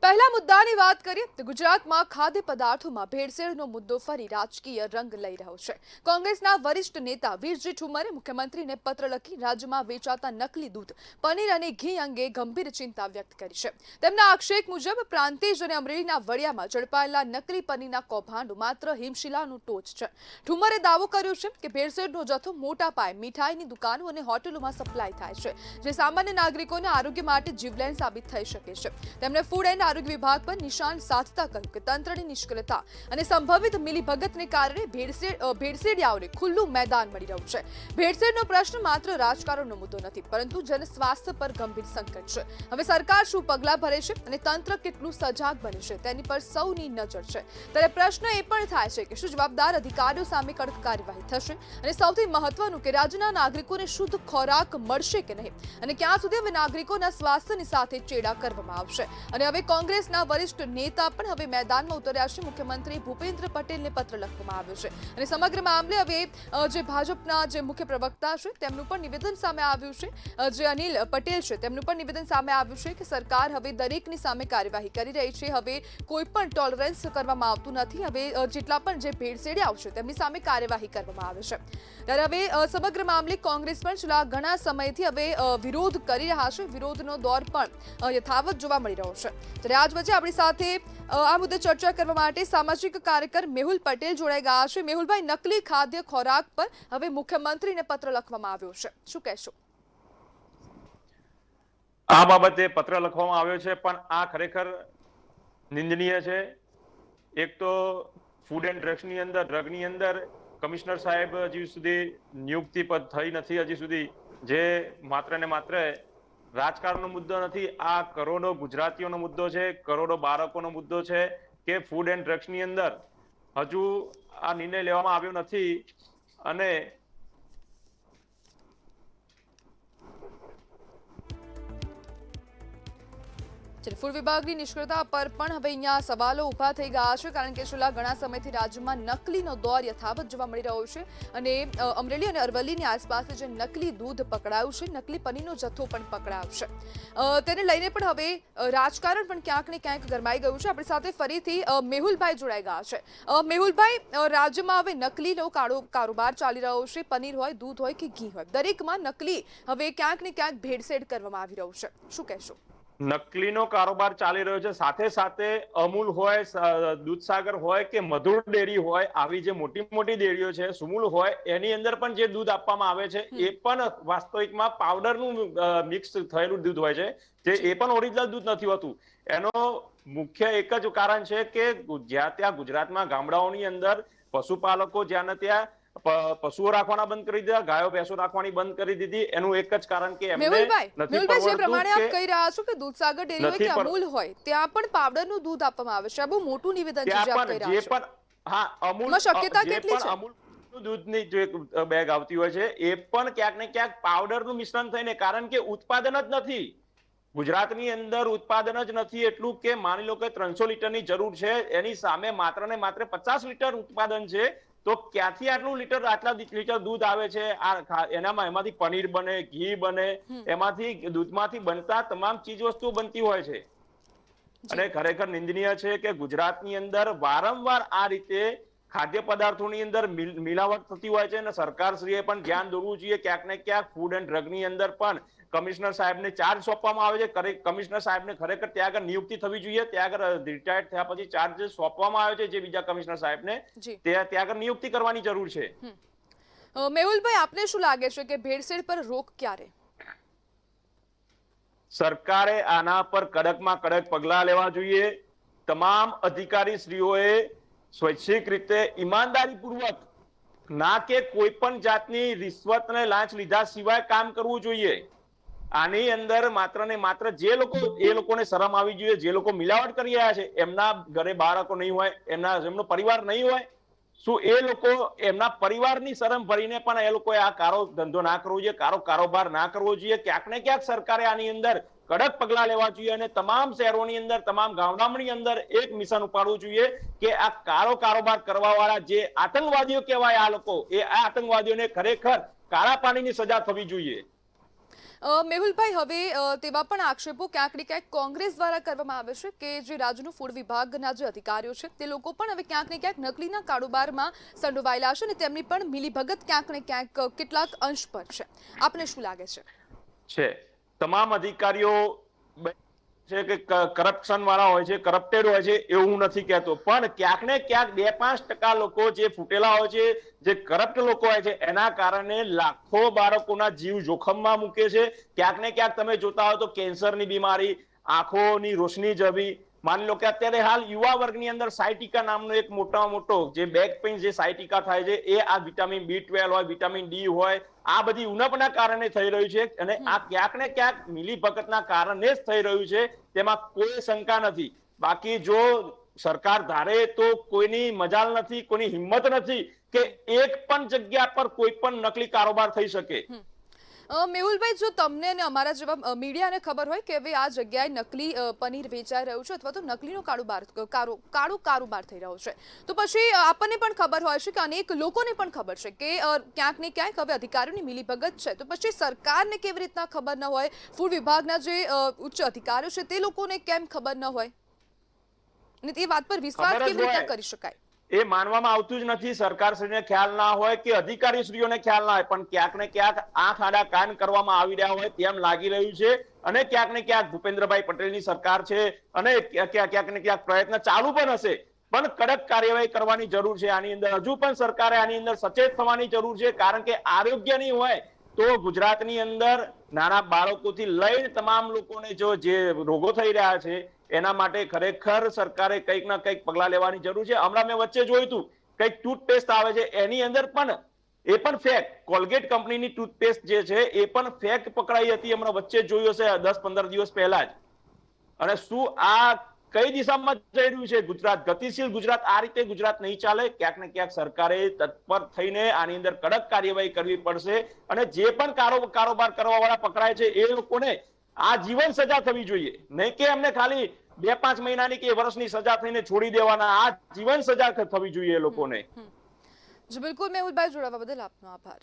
પહેલા મુદ્દાની વાત કરીએ તો ગુજરાતમાં ખાદ્ય પદાર્થોમાં ભેળસેળનો મુદ્દો ફરી રાજકીય રંગ લઈ રહ્યો છે। કોંગ્રેસના વરિષ્ઠ નેતા વીરજી ઠુમ્મરે મુખ્યમંત્રીને પત્ર લખી રાજ્યમાં વેચાતા નકલી દૂધ, પનીર અને ઘી અંગે ગંભીર ચિંતા વ્યક્ત કરી છે। તેમના આક્ષેપ મુજબ પ્રાંતિજ અને અમરેલીના વડિયામાં ઝડપાયેલા નકલી પનીરના કૌભાંડો માત્ર હિમશિલાનું ટોચ છે। ઠુમ્મરે દાવો કર્યો છે કે ભેળસેળનો જથ્થો મોટા પાયે મીઠાઈની દુકાનો અને હોટેલોમાં સપ્લાય થાય છે, જે સામાન્ય નાગરિકોના આરોગ્ય માટે જીવલેણ સાબિત થઈ શકે છે। તેમણે ફૂડ એન્ડ આરોગ્ય વિભાગ પર નિશાન સાધતા કહ્યું કે તંત્રની નિષ્ક્રિયતા અને સંભવિત મિલીભગતને કારણે ભેળસેળિયાઓને ખુલ્લું મેદાન મળી રહ્યું છે। ભેળસેળનો પ્રશ્ન માત્ર રાજકારણનો મુદ્દો નથી, પરંતુ જન સ્વાસ્થ્ય પર ગંભીર સંકટ છે। હવે સરકાર શું પગલાં ભરે છે અને તંત્ર કેટલું સજાગ બને છે તેની પર સૌની નજર છે। ત્યારે પ્રશ્ન એ પણ થાય છે કે શું જવાબદાર અધિકારીઓ સામે કડક કાર્યવાહી થશે અને સૌથી મહત્વનું કે રાજ્યના નાગરિકોને શુદ્ધ ખોરાક મળશે કે નહીં અને ક્યાં સુધી હવે નાગરિકોના સ્વાસ્થ્યની સાથે ચેડા કરવામાં આવશે। અને હવે કોંગ્રેસના વરિષ્ઠ નેતા પણ હવે મેદાનમાં ઉતર્યા છે। મુખ્યમંત્રી ભૂપેન્દ્ર પટેલને પત્ર લખવામાં આવ્યો છે અને સમગ્ર મામલે હવે જે ભાજપના જે મુખ્ય પ્રવક્તા છે તેમનું પણ નિવેદન સામે આવ્યું છે। જે અનિલ પટેલ છે તેમનું પણ નિવેદન સામે આવ્યું છે કે સરકાર હવે દરેકની સામે કાર્યવાહી કરી રહી છે। હવે કોઈ પણ ટોલરન્સ કરવામાં આવતું નથી। હવે જેટલા પણ જે ભેળસેળિયાઓ આવશે તેમની સામે કાર્યવાહી કરવામાં આવે છે। ત્યારે હવે સમગ્ર મામલે કોંગ્રેસ પણ છેલ્લા ઘણા સમયથી હવે વિરોધ કરી રહ્યા છે। વિરોધનો દોર પણ યથાવત જોવા મળી રહ્યો છે। ત્યારે આજ વચ્ચે આપણી સાથે આ મુદ્દે ચર્ચા કરવા માટે સામાજિક કાર્યકર મેહુલ પટેલ જોડાઈ ગયા છે। મેહુલભાઈ, નકલી ખાદ્ય ખોરાક પર હવે મુખ્યમંત્રીને પત્ર લખવામાં આવ્યો છે, શું કહેશો? આ બાબતે પત્ર લખવામાં આવ્યો છે, પણ આ ખરેખર નિંદનીય છે। એક તો ફૂડ એન્ડ ડ્રગની અંદર કમિશનર સાહેબ હજી સુધી નિયુક્તિ પદ થઈ નથી હજી સુધી, જે માત્ર ને માત્ર રાજકારણનો મુદ્દો નથી, આ કરોડો ગુજરાતીઓનો મુદ્દો છે, કરોડો બાળકોનો મુદ્દો છે કે ફૂડ એન્ડ ડ્રગ્સની અંદર હજુ આ નિર્ણય લેવામાં આવ્યો નથી। અને ફૂડ વિભાગની નિષ્ક્રિયતા પર પણ હવે અહીંયા સવાલો ઊભા થઈ ગયા છે, કારણ કે છેલ્લા ઘણા સમયથી રાજ્યમાં નકલીનો દોર યથાવત જોવા મળી રહ્યો છે અને અમરેલી અને અરવલ્લીની આસપાસ જે નકલી દૂધ પકડાયું છે, નકલી પનીરનો જથ્થો પણ પકડાયો છે, તેને લઈને પણ હવે રાજકારણ પણ ક્યાંક ને ક્યાંક ગરમાઈ ગયું છે। આપણી સાથે ફરીથી મેહુલભાઈ જોડાઈ ગયા છે। મેહુલભાઈ, રાજ્યમાં હવે નકલીનો કારોબાર ચાલી રહ્યો છે। પનીર હોય, દૂધ હોય કે ઘી હોય, દરેકમાં નકલી હવે ક્યાંક ને ક્યાંક ભેળસેળ કરવામાં આવી રહ્યું છે, શું કહેશો? નકલીનો કારોબાર ચાલી રહ્યો છે, સાથે સાથે અમૂલ હોય, દૂધસાગર હોય કે મધુર ડેરી હોય, આવી જે મોટી મોટી ડેરીઓ છે, સુમૂલ હોય, એની અંદર પણ જે દૂધ આપવામાં આવે છે એ પણ વાસ્તવિકમાં પાવડરનું મિક્સ થયેલું દૂધ હોય છે, જે એ પણ ઓરિજિનલ દૂધ નથી હોતું। એનો મુખ્ય એક જ કારણ છે કે જ્યાં ત્યાં ગુજરાતમાં ગામડાઓની અંદર પશુપાલકો જ્યાં ને ત્યાં પશુઓ રાખવાના બંધ કરી દીધા, ગાયો ભેંસો રાખવાની બંધ કરી દીધી। એનું એક જ કારણ કે એમને નથી મેહુલભાઈ, જે પ્રમાણે આપ કહી રહ્યા છો કે દૂધસાગર ડેરી હોય કે અમૂલ હોય, ત્યાં પણ પાવડરનું દૂધ આપવામાં આવે છે, આ બહુ મોટું નિવેદન છે જે આપ કહી રહ્યા છો। હા, અમૂલ શક્યતા કેટલી છે? અમૂલ દૂધની જે બેગ આવતી હોય છે એ પણ ક્યાંક ને ક્યાંક પાવડરનું મિશ્રણ થઈને, કારણ કે ઉત્પાદન જ નથી ગુજરાતની અંદર, ઉત્પાદન જ નથી એટલું કે માની લો કે 300 લીટરની જરૂર છે, એની સામે માત્ર ને માત્ર 50 લીટર ઉત્પાદન છે, તો ક્યાંથી આટલા લીટર દૂધ આવે છે? એમાંથી પનીર બને, ઘી બને, એમાંથી દૂધમાંથી બનતા તમામ ચીજ વસ્તુઓ બનતી હોય છે। અને ખરેખર નિંદનીય છે કે ગુજરાતની અંદર વારંવાર આ રીતે ખાદ્ય પદાર્થોની અંદર મિલાવટ થતી હોય છે, અને સરકારશ્રીએ પણ ધ્યાન દોરવું જોઈએ। ક્યાંક ને ક્યાંક ફૂડ એન્ડ ડ્રગની અંદર પણ કમિશનર સાહેબને ચાર્જ સોંપવામાં આવે છે। કમિશનર સાહેબને ખરેખર ત્યાં આગળ નિયુક્તિ થવી જોઈએ, ત્યાં આગળ રિટાયર્ડ થયા પછી ચાર્જ સોંપવામાં આવે છે જે બીજા કમિશનર સાહેબને, ત્યાં આગળ નિયુક્તિ કરવાની જરૂર છે। મેહુલભાઈ, આપને શું લાગે છે કે ભેળસેળ પર રોક ક્યારે? સરકારે આના પર કડકમાં કડક પગલા લેવા જોઈએ। તમામ અધિકારીશ્રીઓએ સ્વૈચ્છિક રીતે ઈમાનદારીપૂર્વક, ના કે કોઈ પણ જાતની રિશ્વત અને લાંચ લીધા સિવાય કામ કરવું જોઈએ। આની અંદર માત્ર ને માત્ર જે લોકોને શરમ આવી જોઈએ, જે લોકો મિલાવટ કરી રહ્યા છે, એમના ઘરે બાળકો નહીં હોય, એમનો પરિવાર નહીં હોય, શું એ લોકો એમના પરિવારની શરમ ભરીને પણ એ લોકોએ આ કારો ધંધો ના કરવો જોઈએ, કારોબાર ના કરવો જોઈએ? ક્યાંક ને ક્યાંક સરકારે આની અંદર કડક પગલા લેવા જોઈએ અને તમામ શહેરોની અંદર, તમામ ગામડાઓની અંદર એક મિશન ઉપાડવું જોઈએ કે આ કારોબાર કરવા વાળા જે આતંકવાદીઓ કહેવાય, આ લોકો, એ આ આતંકવાદીઓને ખરેખર કાળા પાણીની સજા થવી જોઈએ। મેહુલભાઈ, હવે તેવા પણ આક્ષેપો ક્યાંક ને ક્યાંક કોંગ્રેસ દ્વારા કરવામાં આવે છે કે જે રાજ્યનું ફૂડ વિભાગના જે અધિકારીઓ છે તે લોકો પણ હવે ક્યાંક ને ક્યાંક નકલીના કારોબારમાં સંડોવાયેલા છે અને તેમની પણ મિલીભગત ક્યાંક ને ક્યાંક કેટલાક અંશ પર છે. આપને શું લાગે છે? તમામ અધિકારીઓ છે કે કરપ્શન વાળા હોય છે, કરપ્ટેડ હોય છે એવું હું નથી કહેતો, પણ ક્યાંક ને ક્યાંક 2-5% લોકો જે ફૂટેલા હોય છે, જે કરપ્ટ લોકો હોય છે, એના કારણે લાખો બાળકોના જીવ જોખમમાં મૂકે છે. ક્યાંક ને ક્યાંક તમે જોતા હો તો કેન્સરની બીમારી, આંખોની રોશની જવી, માની લો કે અત્યારે હાલ યુવા વર્ગની અંદર સાયટિકા નામનો એક મોટામાં મોટો જે બેક પેઇન જે સાયટિકા થાય છે એ આ વિટામિન B12 હોય, વિટામિન D હોય, આ બધી ઉણપના કારણે થઈ રહ્યું છે અને આ ક્યાંક ને ક્યાંક મિલીભગતના કારણે જ થઈ રહ્યું છે, તેમાં કોઈ શંકા નથી. બાકી જો સરકાર ધારે તો કોઈની મજાલ નથી, કોઈની હિંમત નથી કે એક પણ જગ્યા પર કોઈ પણ નકલી કારોબાર થઈ શકે. મેહુલભાઈ, જો તમને અને અમારા જેવા મીડિયાને ખબર હોય કે હવે આ જગ્યાએ નકલી પનીર વેચાઈ રહ્યું છે અથવા તો નકલીનો કાળો કારોબાર થઈ રહ્યો છે, તો પછી આપણને પણ ખબર હોય છે કે અનેક લોકોને પણ ખબર છે કે ક્યાંક ને ક્યાંક હવે અધિકારીઓની મિલીભગત છે, તો પછી સરકારને કેવી રીતના ખબર ન હોય? ફૂડ વિભાગના જે ઉચ્ચ અધિકારીઓ છે તે લોકોને કેમ ખબર ન હોય અને તે વાત પર વિશ્વાસ કેવી રીતના કરી શકાય? એ માનવામાં આવતું જ નથી. સરકારશ્રીને ખ્યાલ ના હોય કે અધિકારીશ્રીઓને ખ્યાલ ના હોય, પણ ક્યાંક ને ક્યાંક આંખ આડા કાન કરવામાં આવી રહ્યા હોય તેમ લાગી રહ્યું છે. અને ક્યાંક ને ક્યાંક ભૂપેન્દ્રભાઈ પટેલની સરકાર છે અને ક્યાંક ને ક્યાંક પ્રયત્ન ચાલુ પણ હશે, પણ કડક કાર્યવાહી કરવાની જરૂર છે. આની અંદર હજુ પણ સરકારે આની અંદર સચેત થવાની જરૂર છે, કારણ કે આરોગ્ય નહીં હોય તો ગુજરાતની અંદર નાના બાળકોથી લઈને તમામ લોકોને જે રોગો થઈ રહ્યા છે એના માટે ખરેખર સરકારે કંઈક ના કંઈક પગલા લેવાની જરૂર છે. હમણાં મેં વચ્ચે જોયું હતું, કંઈક ટૂથપેસ્ટ આવે છે એની અંદર પણ એ પણ ફેક, કોલગેટ કંપનીની ટૂથપેસ્ટ જે છે એ પણ ફેક પકડાઈ હતી. હમણાં વચ્ચે જોયું હશે 10-15 દિવસ પહેલા જ. અને શું આ કઈ દિશામાં જઈ રહ્યું છે ગુજરાત? ગતિશીલ ગુજરાત, આ રીતે ગુજરાત નહીં ચાલે. ક્યાંક ને ક્યાંક સરકારે તત્પર થઈને આની અંદર કડક કાર્યવાહી કરવી પડશે અને જે પણ કારોબાર કરવા વાળા પકડાય છે એ લોકોને આ જીવન સજા થવી જોઈએ, નહીં કે એમને ખાલી 2-5 મહિનાની કે વર્ષની સજા થઈને છોડી દેવાના. આ જીવન સજા થવી જોઈએ એ લોકોને. જી બિલકુલ મેહુલભાઈ, જોડાવા બદલ આપનો આભાર.